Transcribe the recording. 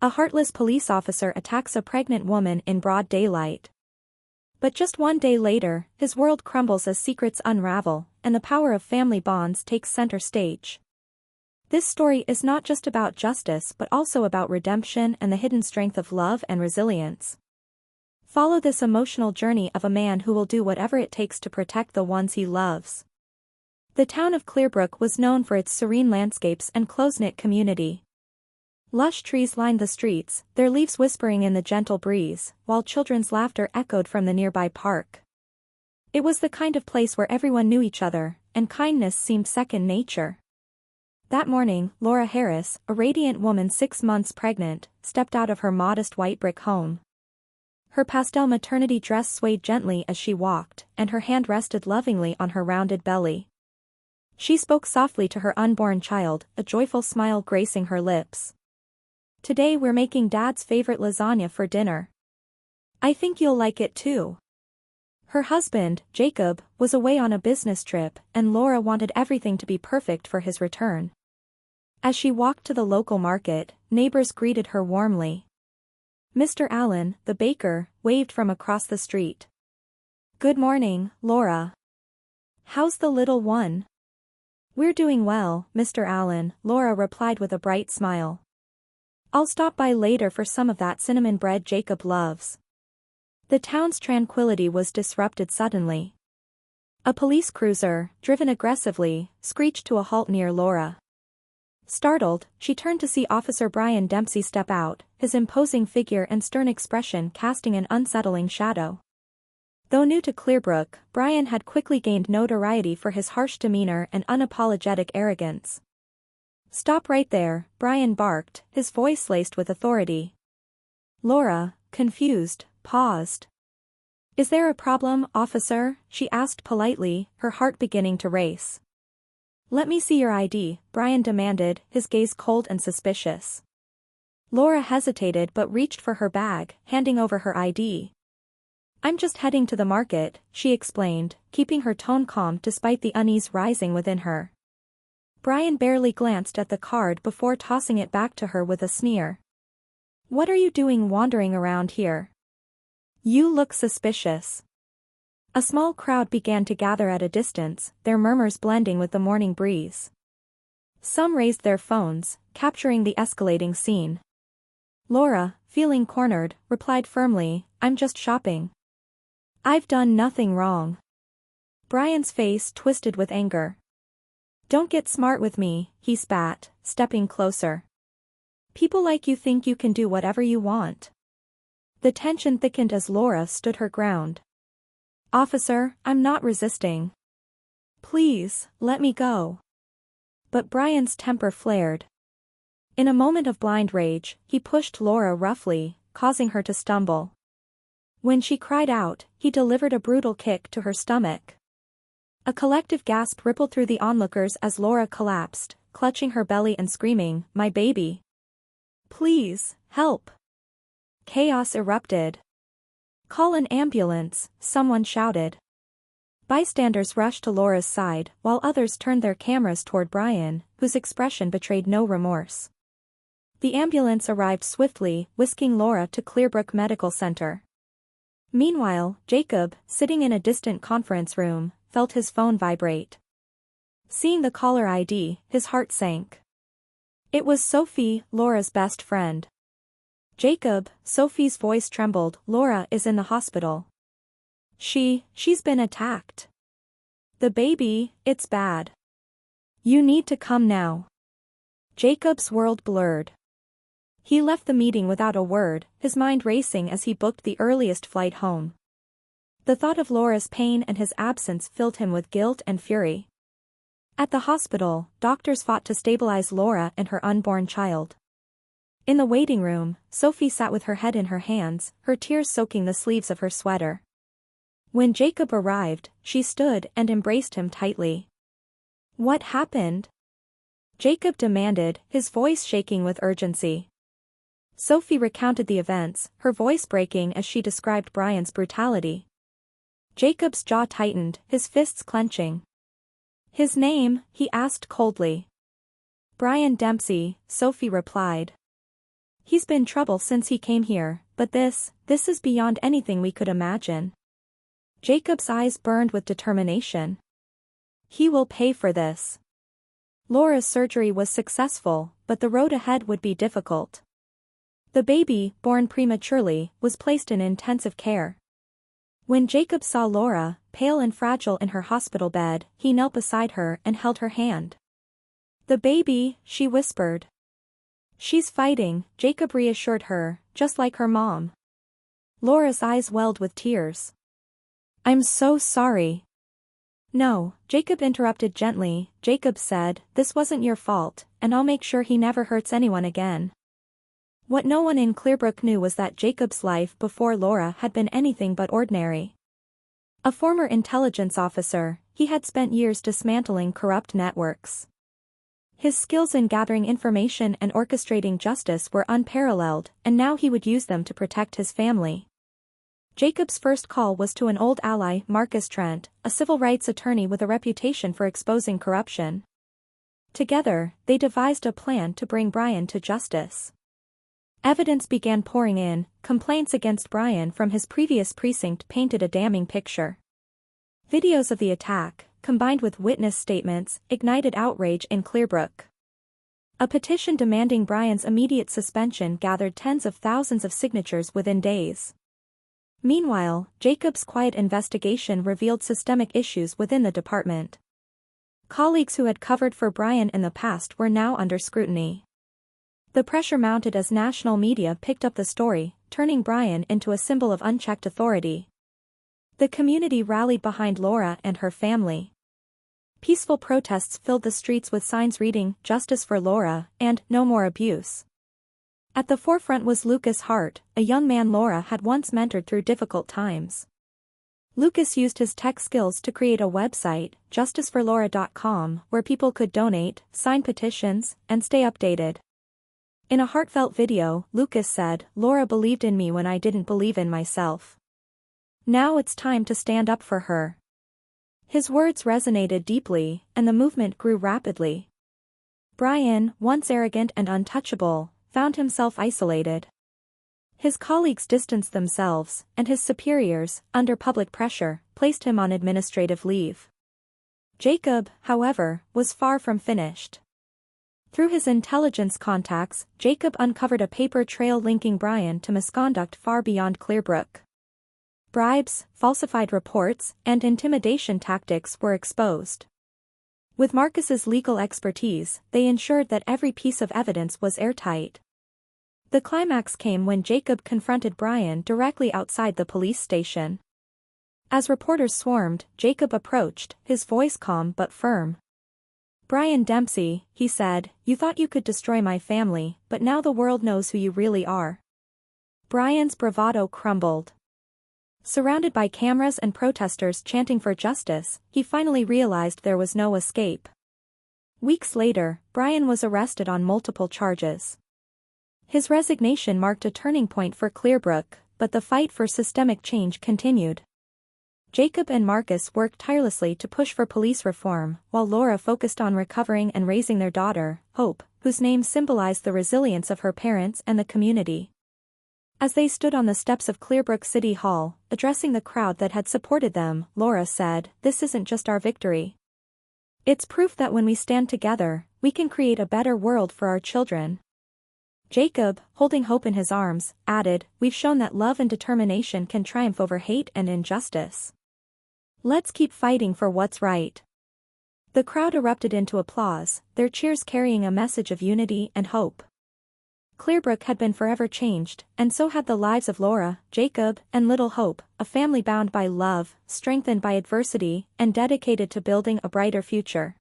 A heartless police officer attacks a pregnant woman in broad daylight. But just one day later, his world crumbles as secrets unravel, and the power of family bonds takes center stage. This story is not just about justice but also about redemption and the hidden strength of love and resilience. Follow this emotional journey of a man who will do whatever it takes to protect the ones he loves. The town of Clearbrook was known for its serene landscapes and close-knit community. Lush trees lined the streets, their leaves whispering in the gentle breeze, while children's laughter echoed from the nearby park. It was the kind of place where everyone knew each other, and kindness seemed second nature. That morning, Laura Harris, a radiant woman 6 months pregnant, stepped out of her modest white brick home. Her pastel maternity dress swayed gently as she walked, and her hand rested lovingly on her rounded belly. She spoke softly to her unborn child, a joyful smile gracing her lips. "Today we're making Dad's favorite lasagna for dinner. I think you'll like it too." Her husband, Jacob, was away on a business trip, and Laura wanted everything to be perfect for his return. As she walked to the local market, neighbors greeted her warmly. Mr. Allen, the baker, waved from across the street. "Good morning, Laura. How's the little one?" "We're doing well, Mr. Allen," Laura replied with a bright smile. "I'll stop by later for some of that cinnamon bread Jacob loves." The town's tranquility was disrupted suddenly. A police cruiser, driven aggressively, screeched to a halt near Laura. Startled, she turned to see Officer Brian Dempsey step out, his imposing figure and stern expression casting an unsettling shadow. Though new to Clearbrook, Brian had quickly gained notoriety for his harsh demeanor and unapologetic arrogance. "Stop right there," Brian barked, his voice laced with authority. Laura, confused, paused. "Is there a problem, officer?" she asked politely, her heart beginning to race. "Let me see your ID," Brian demanded, his gaze cold and suspicious. Laura hesitated but reached for her bag, handing over her ID. "I'm just heading to the market," she explained, keeping her tone calm despite the unease rising within her. Brian barely glanced at the card before tossing it back to her with a sneer. "What are you doing wandering around here? You look suspicious." A small crowd began to gather at a distance, their murmurs blending with the morning breeze. Some raised their phones, capturing the escalating scene. Laura, feeling cornered, replied firmly, "I'm just shopping. I've done nothing wrong." Brian's face twisted with anger. "Don't get smart with me," he spat, stepping closer. "People like you think you can do whatever you want." The tension thickened as Laura stood her ground. "Officer, I'm not resisting. Please, let me go." But Brian's temper flared. In a moment of blind rage, he pushed Laura roughly, causing her to stumble. When she cried out, he delivered a brutal kick to her stomach. A collective gasp rippled through the onlookers as Laura collapsed, clutching her belly and screaming, "My baby! Please, help!" Chaos erupted. "Call an ambulance," someone shouted. Bystanders rushed to Laura's side, while others turned their cameras toward Brian, whose expression betrayed no remorse. The ambulance arrived swiftly, whisking Laura to Clearbrook Medical Center. Meanwhile, Jacob, sitting in a distant conference room, felt his phone vibrate. Seeing the caller ID, his heart sank. It was Sophie, Laura's best friend. "Jacob," Sophie's voice trembled, "Laura is in the hospital. She's been attacked. The baby, it's bad. You need to come now." Jacob's world blurred. He left the meeting without a word, his mind racing as he booked the earliest flight home. The thought of Laura's pain and his absence filled him with guilt and fury. At the hospital, doctors fought to stabilize Laura and her unborn child. In the waiting room, Sophie sat with her head in her hands, her tears soaking the sleeves of her sweater. When Jacob arrived, she stood and embraced him tightly. "What happened?" Jacob demanded, his voice shaking with urgency. Sophie recounted the events, her voice breaking as she described Brian's brutality. Jacob's jaw tightened, his fists clenching. "His name?" he asked coldly. "Brian Dempsey," Sophie replied. He's been trouble since he came here, but this is beyond anything we could imagine. Jacob's eyes burned with determination. He will pay for this. Laura's surgery was successful, but the road ahead would be difficult. The baby, born prematurely, was placed in intensive care. When Jacob saw Laura, pale and fragile in her hospital bed, he knelt beside her and held her hand. "The baby," she whispered. "She's fighting," Jacob reassured her, "just like her mom." Laura's eyes welled with tears. "I'm so sorry." "No," Jacob interrupted gently. Jacob said, "This wasn't your fault, and I'll make sure he never hurts anyone again." What no one in Clearbrook knew was that Jacob's life before Laura had been anything but ordinary. A former intelligence officer, he had spent years dismantling corrupt networks. His skills in gathering information and orchestrating justice were unparalleled, and now he would use them to protect his family. Jacob's first call was to an old ally, Marcus Trent, a civil rights attorney with a reputation for exposing corruption. Together, they devised a plan to bring Brian to justice. Evidence began pouring in. Complaints against Brian from his previous precinct painted a damning picture. Videos of the attack, combined with witness statements, ignited outrage in Clearbrook. A petition demanding Brian's immediate suspension gathered tens of thousands of signatures within days. Meanwhile, Jacob's quiet investigation revealed systemic issues within the department. Colleagues who had covered for Brian in the past were now under scrutiny. The pressure mounted as national media picked up the story, turning Brian into a symbol of unchecked authority. The community rallied behind Laura and her family. Peaceful protests filled the streets with signs reading, "Justice for Laura," and "No more abuse." At the forefront was Lucas Hart, a young man Laura had once mentored through difficult times. Lucas used his tech skills to create a website, justiceforlaura.com, where people could donate, sign petitions, and stay updated. In a heartfelt video, Lucas said, "Laura believed in me when I didn't believe in myself. Now it's time to stand up for her." His words resonated deeply, and the movement grew rapidly. Brian, once arrogant and untouchable, found himself isolated. His colleagues distanced themselves, and his superiors, under public pressure, placed him on administrative leave. Jacob, however, was far from finished. Through his intelligence contacts, Jacob uncovered a paper trail linking Brian to misconduct far beyond Clearbrook. Bribes, falsified reports, and intimidation tactics were exposed. With Marcus's legal expertise, they ensured that every piece of evidence was airtight. The climax came when Jacob confronted Brian directly outside the police station. As reporters swarmed, Jacob approached, his voice calm but firm. "Brian Dempsey," he said, "you thought you could destroy my family, but now the world knows who you really are." Brian's bravado crumbled. Surrounded by cameras and protesters chanting for justice, he finally realized there was no escape. Weeks later, Brian was arrested on multiple charges. His resignation marked a turning point for Clearbrook, but the fight for systemic change continued. Jacob and Marcus worked tirelessly to push for police reform, while Laura focused on recovering and raising their daughter, Hope, whose name symbolized the resilience of her parents and the community. As they stood on the steps of Clearbrook City Hall, addressing the crowd that had supported them, Laura said, "This isn't just our victory. It's proof that when we stand together, we can create a better world for our children." Jacob, holding Hope in his arms, added, "We've shown that love and determination can triumph over hate and injustice. Let's keep fighting for what's right." The crowd erupted into applause, their cheers carrying a message of unity and hope. Clearbrook had been forever changed, and so had the lives of Laura, Jacob, and little Hope, a family bound by love, strengthened by adversity, and dedicated to building a brighter future.